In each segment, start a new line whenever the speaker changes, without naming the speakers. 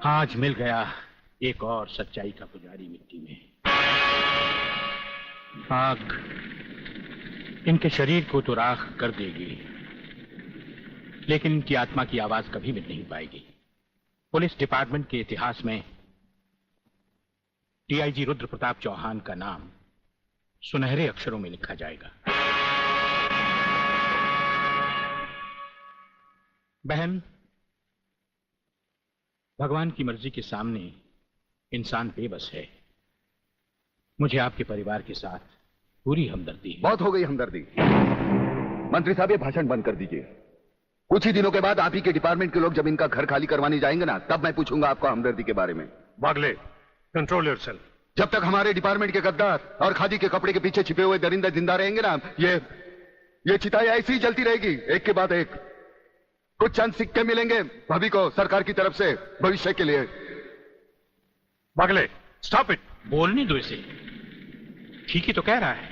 आज मिल गया एक और सच्चाई का पुजारी मिट्टी में। आग इनके शरीर को तो राख कर देगी, लेकिन इनकी आत्मा की आवाज कभी मिट नहीं पाएगी। पुलिस डिपार्टमेंट के इतिहास में डीआईजी रुद्र प्रताप चौहान का नाम सुनहरे अक्षरों में लिखा जाएगा। बहन, भगवान की मर्जी के सामने इंसान बेबस है। मुझे आपके परिवार के साथ पूरी हमदर्दी है।
बहुत हो गई हमदर्दी। मंत्री साहब, ये भाषण बंद कर दीजिए। कुछ ही दिनों के बाद आप ही के डिपार्टमेंट के लोग जब इनका घर खाली करवाने जाएंगे ना, तब मैं पूछूंगा आपको हमदर्दी के बारे में।
Bagle, control yourself.
जब तक हमारे डिपार्टमेंट के गद्दार और खादी के कपड़े के पीछे छिपे हुए दरिंदे जिंदा रहेंगे ना, ये चिताएं ऐसी ही जलती रहेगी, एक के बाद एक। कुछ चंद सिक्के मिलेंगे भाभी को सरकार की तरफ से भविष्य के लिए।
Bagle, stop it.
बोलने दो इसे, ठीक ही तो कह रहा है।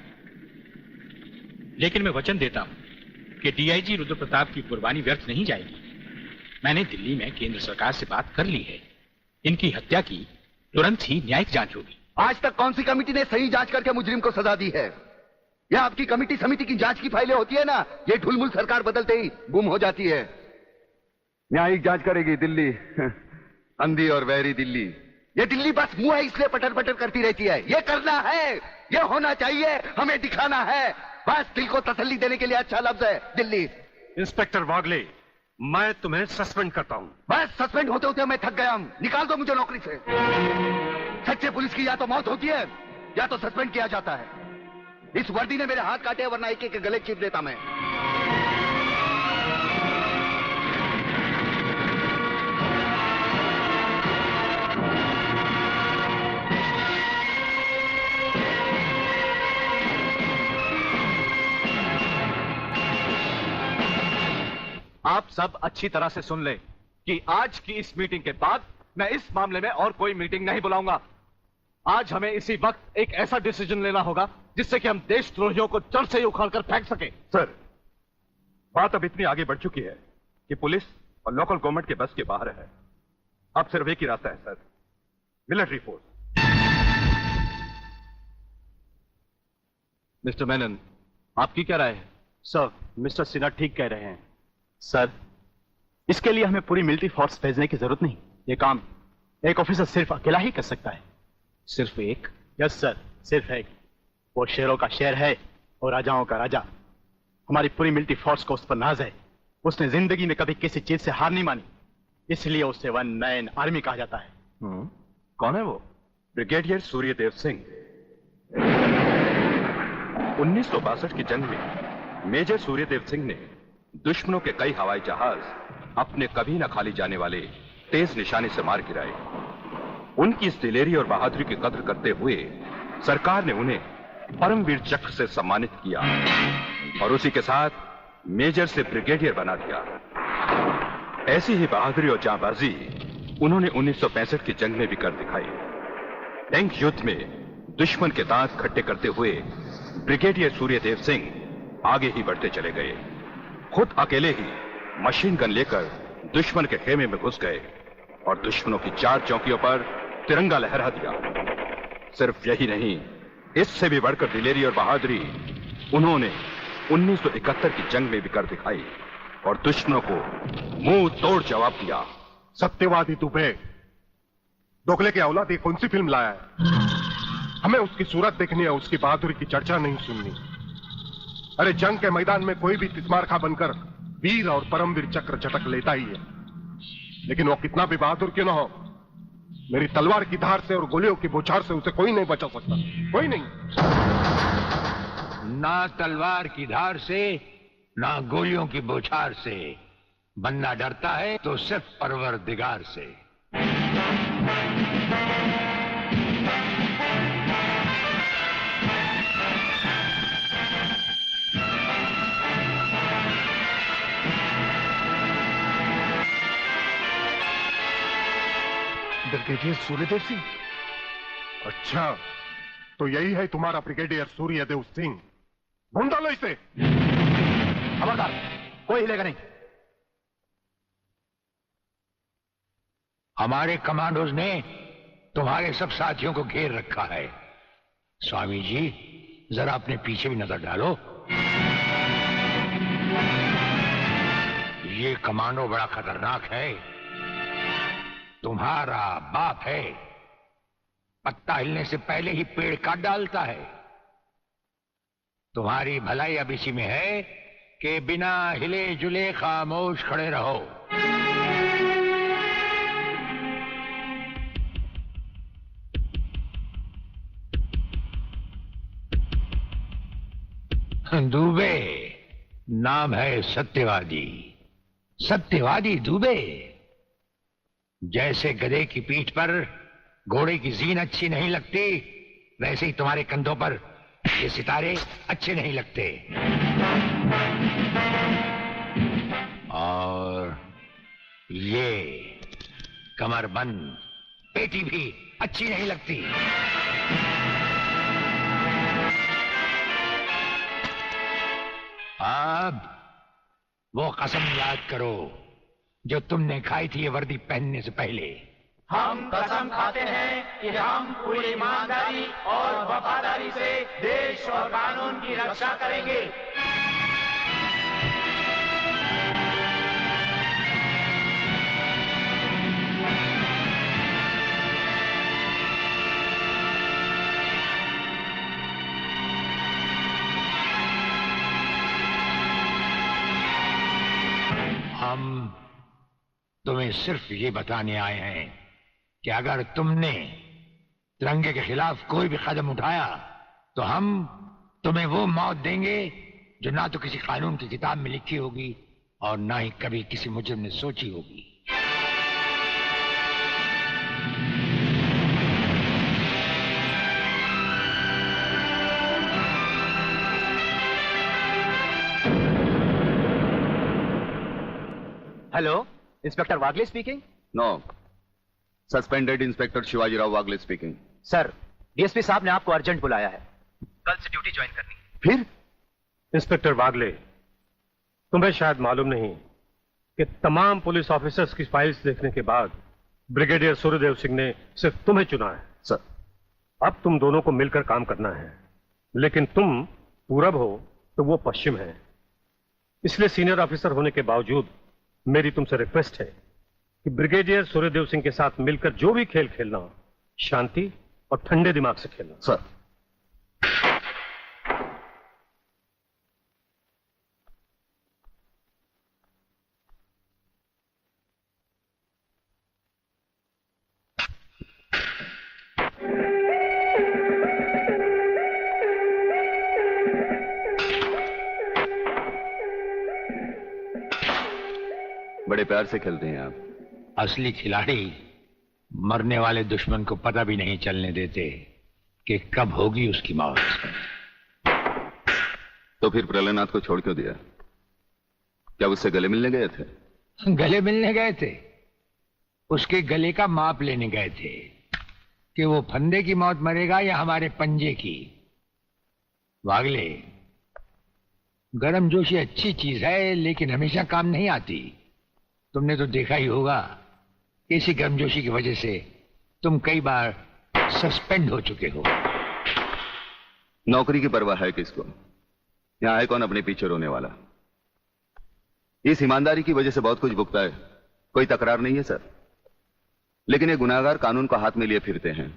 लेकिन मैं वचन देता हूं कि डीआईजी रुद्र प्रताप की कुर्बानी व्यर्थ नहीं जाएगी। मैंने दिल्ली में केंद्र सरकार से बात कर ली है। इनकी हत्या की तुरंत ही न्यायिक जांच होगी।
आज तक कौन सी कमेटी ने सही जांच करके मुजरिम को सजा दी है? यह आपकी कमेटी समिति की जांच की फाइलें होती है ना, ये ढुलमुल सरकार बदलते ही गुम हो जाती है। न्यायिक जांच करेगी दिल्ली, अंधी और वैरी दिल्ली। ये दिल्ली बस मुंह है इसलिए पटर पटर करती रहती है। ये करना है, ये होना चाहिए, हमें दिखाना है। बस दिल को तसल्ली देने के लिए अच्छा लफ्ज है दिल्ली।
इंस्पेक्टर वागले, मैं तुम्हें सस्पेंड करता हूं।
बस सस्पेंड होते होते मैं थक गया हूं। निकाल दो मुझे नौकरी से। सच्चे पुलिस की या तो मौत होती है या तो सस्पेंड किया जाता है। इस वर्दी ने मेरे हाथ काटे, वरना एक एक गले चीर देता मैं।
आप सब अच्छी तरह से सुन लें कि आज की इस मीटिंग के बाद मैं इस मामले में और कोई मीटिंग नहीं बुलाऊंगा। आज हमें इसी वक्त एक ऐसा डिसीजन लेना होगा जिससे कि हम देशद्रोहियों को जड़ से ही उखाड़कर फेंक सके।
सर, बात अब इतनी आगे बढ़ चुकी है कि पुलिस और लोकल गवर्नमेंट के बस के बाहर है। अब सिर्फ एक ही रास्ता है sir, military force.
Mister Menon, आपकी क्या राय है?
सर, मिस्टर सिन्हा ठीक कह रहे हैं। सर, इसके लिए हमें पूरी मिलिट्री फोर्स भेजने की जरूरत नहीं। ये काम एक ऑफिसर सिर्फ अकेला ही कर सकता है।
सिर्फ एक?
यस सर, सिर्फ एक। वो शेरों का शेर है और राजाओं का राजा। हमारी पूरी मिलिट्री फोर्स को उस पर नाज है। उसने जिंदगी में कभी किसी चीज से हार नहीं मानी, इसलिए उसे वन मैन आर्मी कहा जाता है।
कौन है वो? ब्रिगेडियर सूर्यदेव सिंह। 1962 की जंग में मेजर सूर्यदेव सिंह ने दुश्मनों के कई हवाई जहाज अपने कभी न खाली जाने वाले तेज निशाने से मार गिराए। उनकी इस दिलेरी और बहादुरी की कद्र करते हुए सरकार ने उन्हें परमवीर चक्र से सम्मानित किया और उसी के साथ मेजर से ब्रिगेडियर बना दिया। ऐसी ही बहादुरी और जांबाजी उन्होंने 1965 की जंग में भी कर दिखाई। टैंक युद्ध में दुश्मन के दांत खट्टे करते हुए ब्रिगेडियर सूर्यदेव सिंह आगे ही बढ़ते चले गए। खुद अकेले ही मशीन गन लेकर दुश्मन के खेमे में घुस गए और दुश्मनों की 4 चौकियों पर तिरंगा लहरा दिया। सिर्फ यही नहीं, इससे भी बढ़कर दिलेरी और बहादुरी उन्होंने 1971 की जंग में भी कर दिखाई और दुश्मनों को मुंह तोड़ जवाब दिया। सत्यवादी दुबे, दोगले के औलाद ये कौन सी फिल्म लाया है? हमें उसकी सूरत देखनी है, उसकी बहादुरी की चर्चा नहीं सुननी। अरे जंग के मैदान में कोई भी तिस्मारखा बनकर वीर और परमवीर चक्र झटक लेता ही है, लेकिन वो कितना भी बहादुर क्यों ना हो, मेरी तलवार की धार से और गोलियों की बौछार से उसे कोई नहीं बचा सकता। कोई नहीं।
ना तलवार की धार से, ना गोलियों की बौछार से। बनना डरता है तो सिर्फ परवरदिगार से।
ब्रिगेडियर सूर्यदेव सिंह? अच्छा, तो यही है तुम्हारा ब्रिगेडियर सूर्यदेव सिंह। ढूंढ डालो इसे।
खबरदार, कोई हिलेगा नहीं।
हमारे कमांडोज ने तुम्हारे सब साथियों को घेर रखा है। स्वामी जी, जरा अपने पीछे भी नजर डालो। ये कमांडो बड़ा खतरनाक है। तुम्हारा बाप है, पत्ता हिलने से पहले ही पेड़ काट डालता है। तुम्हारी भलाई अब इसी में है कि बिना हिले जुले खामोश खड़े रहो। दुबे नाम है सत्यवादी। सत्यवादी दुबे। जैसे गधे की पीठ पर घोड़े की जीन अच्छी नहीं लगती, वैसे ही तुम्हारे कंधों पर ये सितारे अच्छे नहीं लगते। और ये कमरबंद पेटी भी अच्छी नहीं लगती। अब वो कसम याद करो जो तुमने खाई थी ये वर्दी पहनने से पहले।
हम कसम खाते हैं कि हम पूरी ईमानदारी और वफादारी से देश और कानून की रक्षा करेंगे।
हम तुम्हें सिर्फ ये बताने आए हैं कि अगर तुमने तिरंगे के खिलाफ कोई भी कदम उठाया तो हम तुम्हें वो मौत देंगे जो ना तो किसी कानून की किताब में लिखी होगी और ना ही कभी किसी मुजरिम ने सोची होगी।
Hello, inspector Wagle speaking.
No, suspended inspector Shivaji Rao Wagle speaking.
Sir, DSP साहब ने आपको अर्जेंट बुलाया है, कल से ड्यूटी ज्वाइन करनी है।
फिर
इंस्पेक्टर वागले, तुम्हें शायद मालूम नहीं कि तमाम पुलिस ऑफिसर्स की फाइल्स देखने के बाद ब्रिगेडियर सूर्यदेव सिंह ने सिर्फ तुम्हें चुना है।
सर,
अब तुम दोनों को मिलकर काम करना है, लेकिन तुम पूरब हो तो वो पश्चिम है। इसलिए सीनियर ऑफिसर होने के बावजूद मेरी तुमसे रिक्वेस्ट है कि ब्रिगेडियर सूर्यदेव सिंह के साथ मिलकर जो भी खेल खेलना हो, शांति और ठंडे दिमाग से खेलना।
सर, बड़े प्यार से खेलते हैं आप।
असली खिलाड़ी मरने वाले दुश्मन को पता भी नहीं चलने देते कि कब होगी उसकी मौत।
तो फिर प्रलयनाथ को छोड़ क्यों दिया? क्या उससे गले मिलने गए थे?
गले मिलने गए थे, उसके गले का माप लेने गए थे कि वो फंदे की मौत मरेगा या हमारे पंजे की। वागले, गर्मजोशी अच्छी चीज है लेकिन हमेशा काम नहीं आती। तुमने तो देखा ही होगा कि इसी गर्मजोशी की वजह से तुम कई बार सस्पेंड हो चुके हो।
नौकरी की परवाह है किसको? यहां है कौन अपने पीछे रोने वाला? इस ईमानदारी की वजह से बहुत कुछ भुगता है, कोई तकरार नहीं है सर। लेकिन ये गुनाहगार कानून को हाथ में लिए फिरते हैं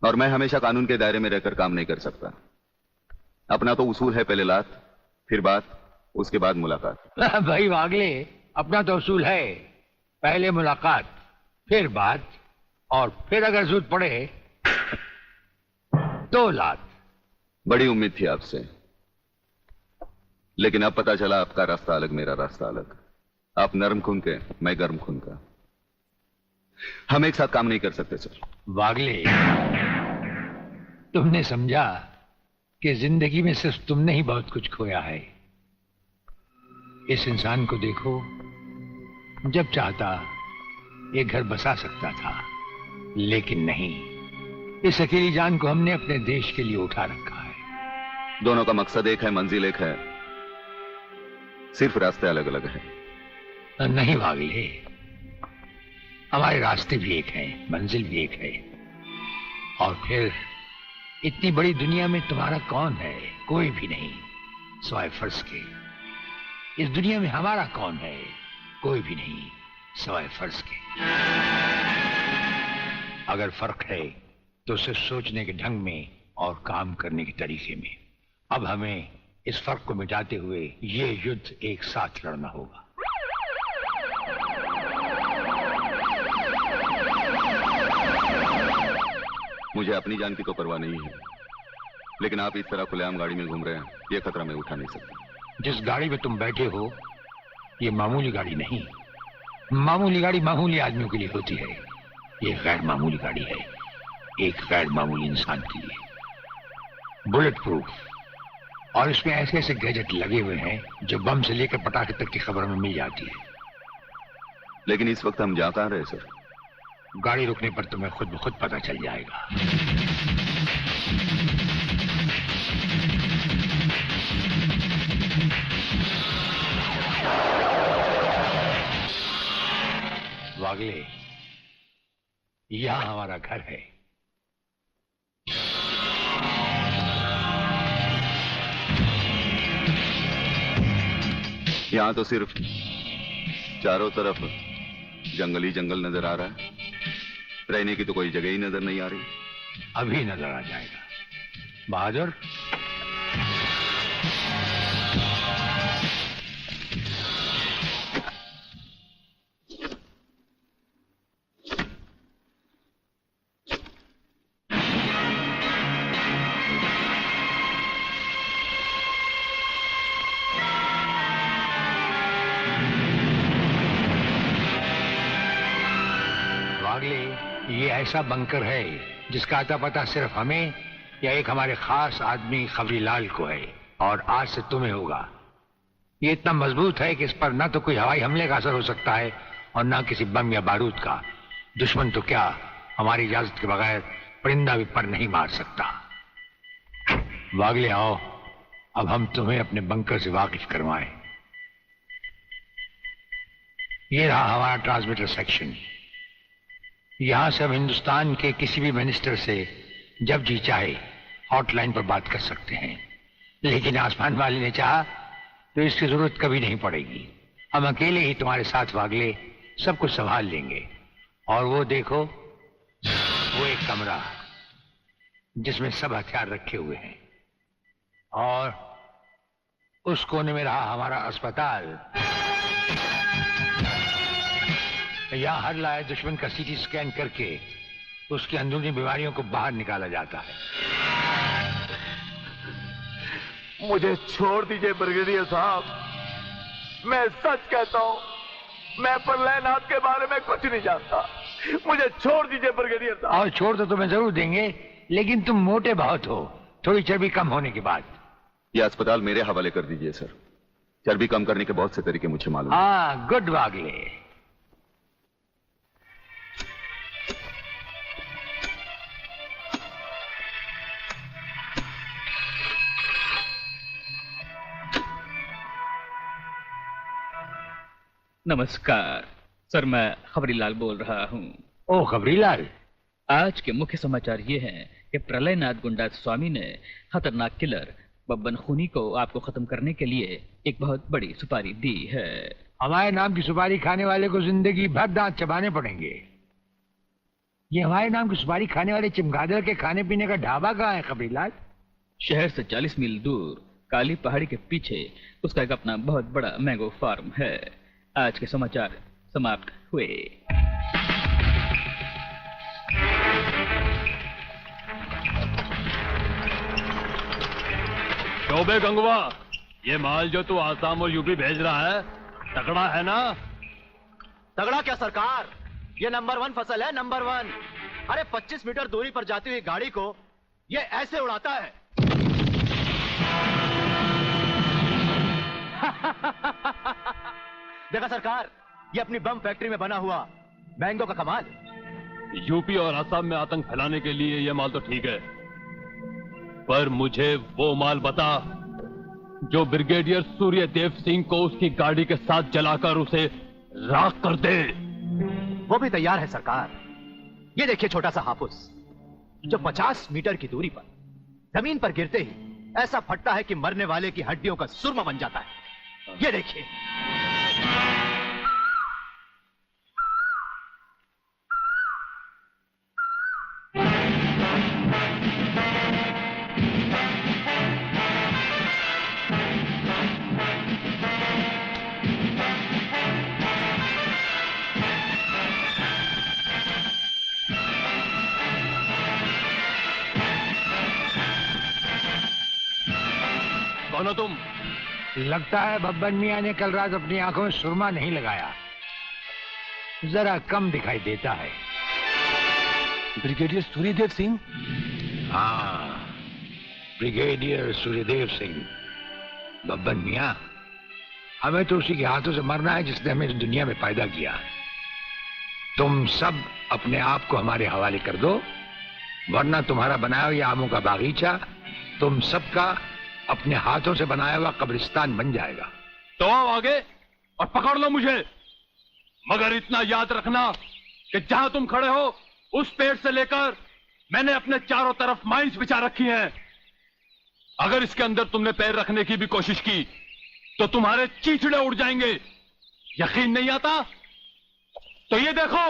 और मैं हमेशा कानून के दायरे में रहकर काम नहीं कर सकता। अपना तो उसूल है, पहले लात फिर बात, उसके बाद मुलाकात।
भाई वागले, अपना तो उसूल है, पहले मुलाकात फिर बात और फिर अगर जरूरत पड़े तो लात।
बड़ी उम्मीद थी आपसे, लेकिन अब पता चला आपका रास्ता अलग, मेरा रास्ता अलग। आप नरम खून के, मैं गर्म खून का। हम एक साथ काम नहीं कर सकते सर।
वागले, तुमने समझा कि जिंदगी में सिर्फ तुमने ही बहुत कुछ खोया है। इस इंसान को देखो, जब चाहता ये घर बसा सकता था, लेकिन नहीं, इस अकेली जान को हमने अपने देश के लिए उठा रखा है।
दोनों का मकसद एक है, मंजिल एक है, सिर्फ रास्ते अलग अलग हैं।
नहीं वागले, हमारे रास्ते भी एक हैं, मंजिल भी एक है। और फिर इतनी बड़ी दुनिया में तुम्हारा कौन है? कोई भी नहीं, सिवाय फर्ज के। इस दुनिया में हमारा कौन है? कोई भी नहीं, सिवाय फर्ज के। अगर फर्क है तो सिर्फ सोचने के ढंग में और काम करने के तरीके में। अब हमें इस फर्क को मिटाते हुए ये युद्ध एक साथ लड़ना होगा।
मुझे अपनी जान की तो परवाह नहीं है, लेकिन आप इस तरह खुलेआम गाड़ी में घूम रहे हैं, ये खतरा मैं उठा नहीं सकता।
जिस गाड़ी में तुम बैठे हो ये मामूली गाड़ी नहीं। मामूली गाड़ी मामूली आदमियों के लिए होती है, ये गैर मामूली गाड़ी है, एक गैर मामूली इंसान के लिए। बुलेट प्रूफ, और इसमें ऐसे ऐसे गैजेट लगे हुए हैं जो बम से लेकर पटाखे तक की खबर में मिल जाती है।
लेकिन इस वक्त हम जा कहां रहे सर?
गाड़ी रुकने पर तुम्हें खुद ब खुद पता चल जाएगा। वागले, यहां हमारा घर है।
यहां तो सिर्फ चारों तरफ जंगल ही जंगल नजर आ रहा है, रहने की तो कोई जगह ही नजर नहीं आ रही।
अभी नजर आ जाएगा बहादुर। ये ऐसा बंकर है जिसका अता पता सिर्फ हमें या एक हमारे खास आदमी खबरीलाल को है, और आज से तुम्हें होगा। ये इतना मजबूत है कि इस पर ना तो कोई हवाई हमले का असर हो सकता है और ना किसी बम या बारूद का। दुश्मन तो क्या, हमारी इजाजत के बगैर परिंदा भी पर नहीं मार सकता। वागले आओ, अब हम तुम्हें अपने बंकर से वाकिफ करवाएं। ये रहा हमारा ट्रांसमीटर सेक्शन। यहां से हम हिंदुस्तान के किसी भी मिनिस्टर से जब जी चाहे हॉटलाइन पर बात कर सकते हैं, लेकिन आसमान वाले ने चाहा तो इसकी जरूरत कभी नहीं पड़ेगी। हम अकेले ही तुम्हारे साथ वागले सब कुछ संभाल लेंगे। और वो देखो, वो एक कमरा जिसमें सब हथियार रखे हुए हैं, और उस कोने में रहा हमारा अस्पताल। यहां हर लाए दुश्मन का सीटी स्कैन करके उसकी अंदरूनी बीमारियों को बाहर निकाला जाता है।
मुझे छोड़ दीजिए ब्रिगेडियर साहब, मैं सच कहता हूं, मैं प्रलयनाथ के बारे में कुछ नहीं जानता। मुझे छोड़ दीजिए ब्रिगेडियर साहब।
और छोड़ तो तुम्हें जरूर देंगे, लेकिन तुम मोटे बहुत हो, थोड़ी चर्बी कम होने के बाद।
ये अस्पताल मेरे हवाले कर दीजिए सर। चर्बी कम करने के बहुत से तरीके मुझे मालूम है।
हाँ, गुड वागले।
नमस्कार सर, मैं खबरीलाल बोल रहा हूँ।
ओ खबरीलाल,
आज के मुख्य समाचार ये हैं कि प्रलयनाथ गुंडा स्वामी ने खतरनाक किलर बब्बन खूनी को आपको खत्म करने के लिए एक बहुत बड़ी सुपारी दी है।
हमारे नाम की सुपारी खाने वाले को जिंदगी भर दांत चबाने पड़ेंगे। ये हमारे नाम की सुपारी खाने वाले चमगादड़ के खाने पीने का ढाबा कहाँ है खबरीलाल?
शहर से 40 मील दूर काली पहाड़ी के पीछे उसका एक अपना बहुत बड़ा मैंगो फार्म है। आज के समाचार समाप्त हुए।
शोबे गंगवा, ये माल जो तू आसाम और यूपी भेज रहा है तगड़ा है ना?
तगड़ा क्या सरकार, ये नंबर 1 फसल है, नंबर 1। अरे 25 मीटर दूरी पर जाती हुई गाड़ी को ये ऐसे उड़ाता है। देखा सरकार, ये अपनी बम फैक्ट्री में बना हुआ मैंगो का कमाल।
यूपी और असम में आतंक फैलाने के लिए यह माल तो ठीक है, पर मुझे वो माल बता जो ब्रिगेडियर सूर्यदेव सिंह को उसकी गाड़ी के साथ जलाकर उसे राख कर दे।
वो भी तैयार है सरकार। ये देखिए छोटा सा हापुस जो 50 मीटर की दूरी पर जमीन पर गिरते ही ऐसा फटता है कि मरने वाले की हड्डियों का सुरमा बन जाता है। ये देखिए।
कौन हो तुम?
लगता है बब्बन मियां ने कल रात अपनी आंखों में सुरमा नहीं लगाया, जरा कम दिखाई देता है।
ब्रिगेडियर सूर्यदेव सिंह?
हाँ, ब्रिगेडियर सूर्यदेव सिंह। बब्बन मियां, हमें तो उसी के हाथों से मरना है जिसने हमें इस दुनिया में पैदा किया। तुम सब अपने आप को हमारे हवाले कर दो, वरना तुम्हारा बनाया हुआ आमों का बागीचा तुम सबका अपने हाथों से बनाया हुआ कब्रिस्तान बन जाएगा।
तो आओ आगे और पकड़ लो मुझे, मगर इतना याद रखना कि जहां तुम खड़े हो उस पेड़ से लेकर मैंने अपने चारों तरफ माइंस बिछा रखी हैं। अगर इसके अंदर तुमने पैर रखने की भी कोशिश की तो तुम्हारे चीचड़े उड़ जाएंगे। यकीन नहीं आता तो ये देखो।